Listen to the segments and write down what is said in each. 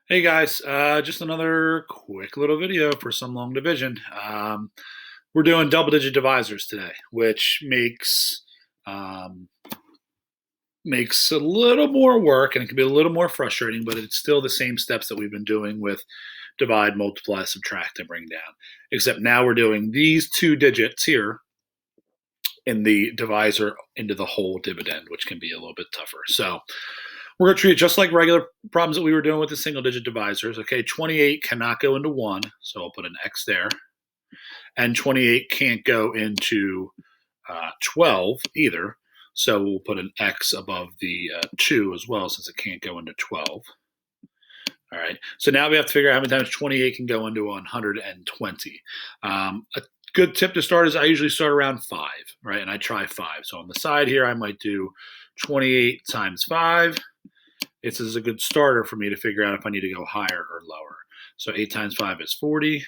Hey guys, just another quick little video for some long division. We're doing double-digit divisors today, which um, makes a little more work and it can be a little more frustrating, but it's still the same steps that we've been doing with divide, multiply, subtract, and bring down. Except now we're doing these two digits here in the divisor into the whole dividend, which can be a little bit tougher. So we're going to treat it just like regular problems that we were doing with the single digit divisors. Okay, 28 cannot go into 1, so I'll put an X there. And 28 can't go into 12 either, so we'll put an X above the 2 as well, since it can't go into 12. All right, so now we have to figure out how many times 28 can go into 120. A good tip to start is I usually start around 5, right? And I try 5. So on the side here, I might do 28 times 5. This is a good starter for me to figure out if I need to go higher or lower. So 8 times 5 is 40.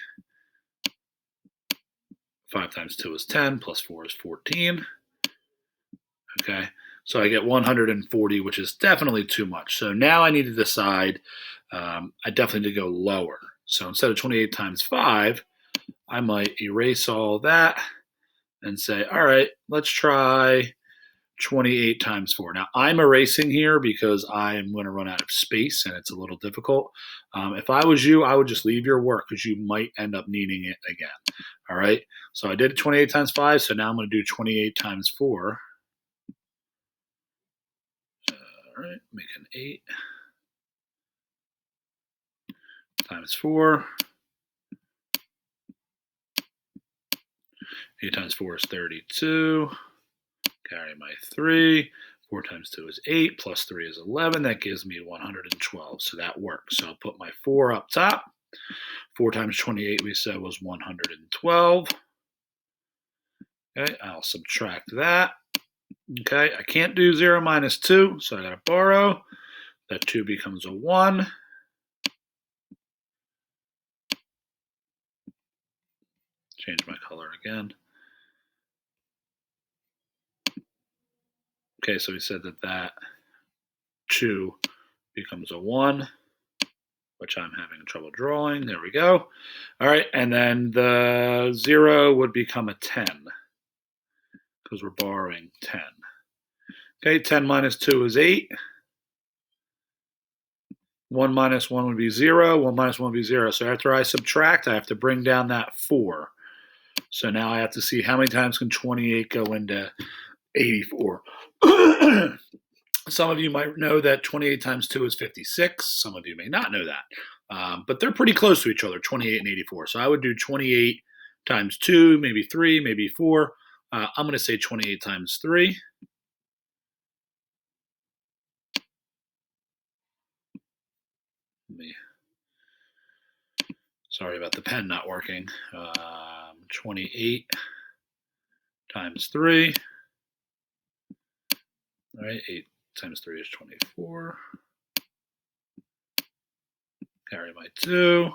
5 times 2 is 10, plus 4 is 14. Okay, so I get 140, which is definitely too much. So now I need to decide, I definitely need to go lower. So instead of 28 times 5, I might erase all that and say, all right, let's try 28 times 4. Now, I'm erasing here because I am going to run out of space and it's a little difficult. If I was you, I would just leave your work because you might end up needing it again. All right, so I did 28 times 5, so now I'm going to do 28 times 4. All right, make an 8 times 4. 8 times 4 is 32. Carry my 3. 4 times 2 is 8, plus 3 is 11. That gives me 112, so that works. So I'll put my 4 up top. 4 times 28, we said, was 112. Okay, I'll subtract that. Okay, I can't do 0 minus 2, so I got to borrow. That 2 becomes a 1. Change my color again. Okay, so we said that 2 becomes a 1, which I'm having trouble drawing. There we go. All right, and then the 0 would become a 10 because we're borrowing 10. Okay, 10 minus 2 is 8. 1 minus 1 would be 0. 1 minus 1 would be 0. So after I subtract, I have to bring down that 4. So now I have to see how many times can 28 go into 84. Some of you might know that 28 times 2 is 56. Some of you may not know that. But they're pretty close to each other, 28 and 84. So I would do 28 times 2, maybe 3, maybe 4. I'm going to say 28 times 3. Sorry about the pen not working. 28 times 3. All right, 8 times 3 is 24. Carry my 2.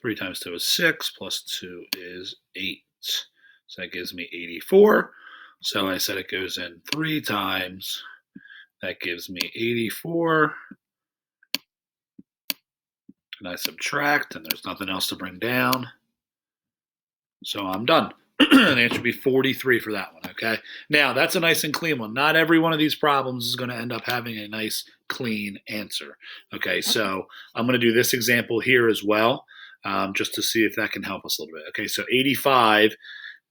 3 times 2 is 6, plus 2 is 8. So that gives me 84. So I said it goes in 3 times. That gives me 84. And I subtract, and there's nothing else to bring down. So I'm done. The answer would be 43 for that one, okay? Now, that's a nice and clean one. Not every one of these problems is going to end up having a nice, clean answer. Okay, so I'm going to do this example here as well, just to see if that can help us a little bit. Okay, so 85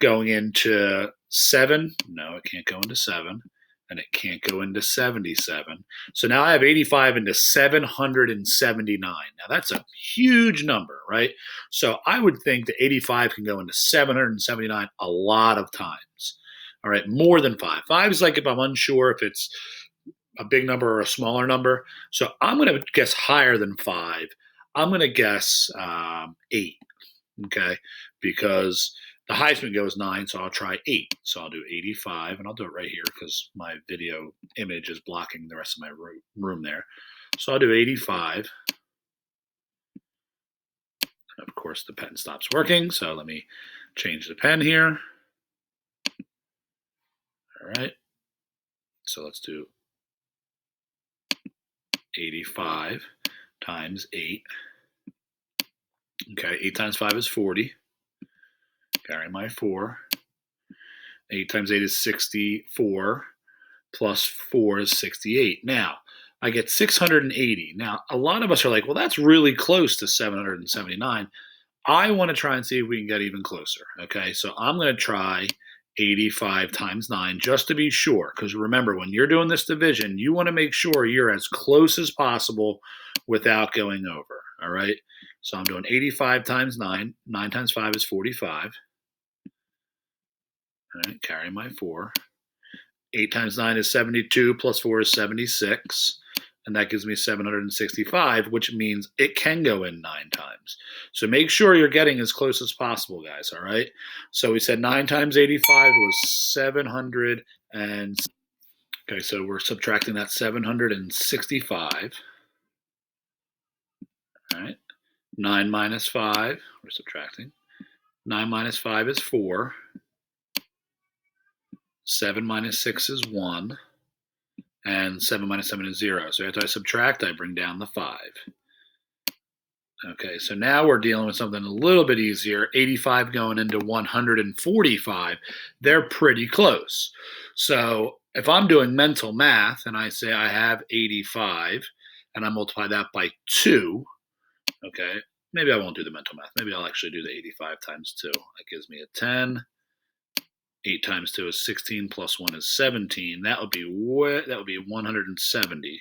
going into 7. No, it can't go into 7. And it can't go into 77. So now I have 85 into 779. Now that's a huge number, right? So I would think that 85 can go into 779 a lot of times. All right, more than 5. 5 is like if I'm unsure if it's a big number or a smaller number. So I'm going to guess higher than 5. I'm going to guess 8, okay, because the highest we can go is 9, so I'll try 8. So I'll do 85, and I'll do it right here because my video image is blocking the rest of my room there. So I'll do 85. Of course, the pen stops working, so let me change the pen here. All right. So let's do 85 times 8. Okay, 8 times 5 is 40. Carry my 4. 8 times 8 is 64. Plus 4 is 68. Now, I get 680. Now, a lot of us are like, well, that's really close to 779. I want to try and see if we can get even closer. Okay, so I'm going to try 85 times 9 just to be sure. Because remember, when you're doing this division, you want to make sure you're as close as possible without going over. All right, so I'm doing 85 times 9. 9 times 5 is 45. All right, carry my 4. 8 times 9 is 72, plus 4 is 76, and that gives me 765, which means it can go in 9 times. So make sure you're getting as close as possible, guys, all right? So we said 9 times 85 was 700, and okay, so we're subtracting that 765, all right? 9 minus 5, we're subtracting. 9 minus 5 is 4. 7 minus 6 is 1. And 7 minus 7 is 0. So after I subtract, I bring down the 5. Okay, so now we're dealing with something a little bit easier. 85 going into 145. They're pretty close. So if I'm doing mental math and I say I have 85 and I multiply that by 2, okay, maybe I won't do the mental math. Maybe I'll actually do the 85 times 2. That gives me a 10. 8 times 2 is 16, plus 1 is 17. That would be 170,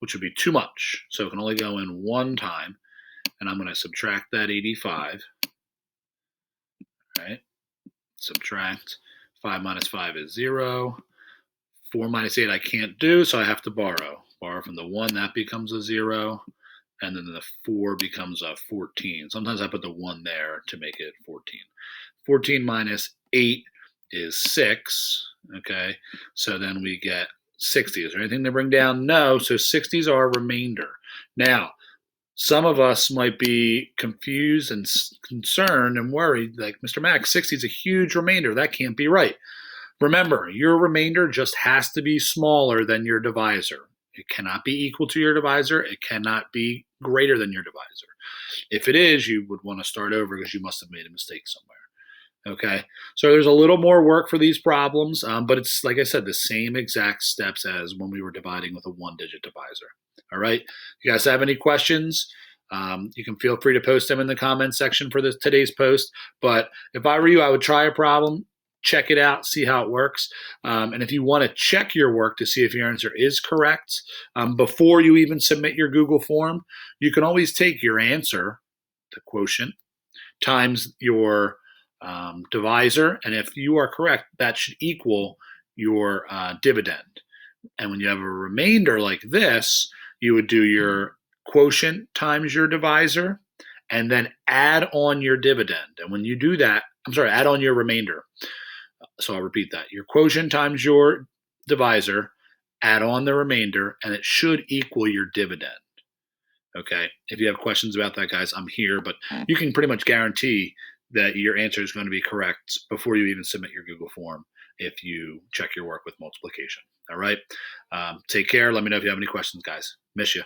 which would be too much. So it can only go in one time. And I'm going to subtract that 85. All right. Subtract. 5 minus 5 is 0. 4 minus 8 I can't do, so I have to borrow. Borrow from the 1, that becomes a 0. And then the 4 becomes a 14. Sometimes I put the 1 there to make it 14. 14 minus 8 is 6, okay? So then we get 60. Is there anything to bring down? No, so 60s are remainder. Now, some of us might be confused and concerned and worried, like, Mr. Max, 60 is a huge remainder. That can't be right. Remember, your remainder just has to be smaller than your divisor. It cannot be equal to your divisor. It cannot be greater than your divisor. If it is, you would want to start over because you must have made a mistake somewhere. Okay, so there's a little more work for these problems, but it's, like I said, the same exact steps as when we were dividing with a one-digit divisor. All right, you guys have any questions? You can feel free to post them in the comments section for today's post. But if I were you, I would try a problem, check it out, see how it works. And if you want to check your work to see if your answer is correct before you even submit your Google form, you can always take your answer, the quotient, times your divisor, and if you are correct, that should equal your dividend. And when you have a remainder like this, you would do your quotient times your divisor, and then add on your dividend. And when you do that, add on your remainder. So I'll repeat that. Your quotient times your divisor, add on the remainder, and it should equal your dividend. Okay, if you have questions about that, guys, I'm here, but you can pretty much guarantee that your answer is going to be correct before you even submit your Google form if you check your work with multiplication. All right, take care. Let me know if you have any questions, guys. Miss you.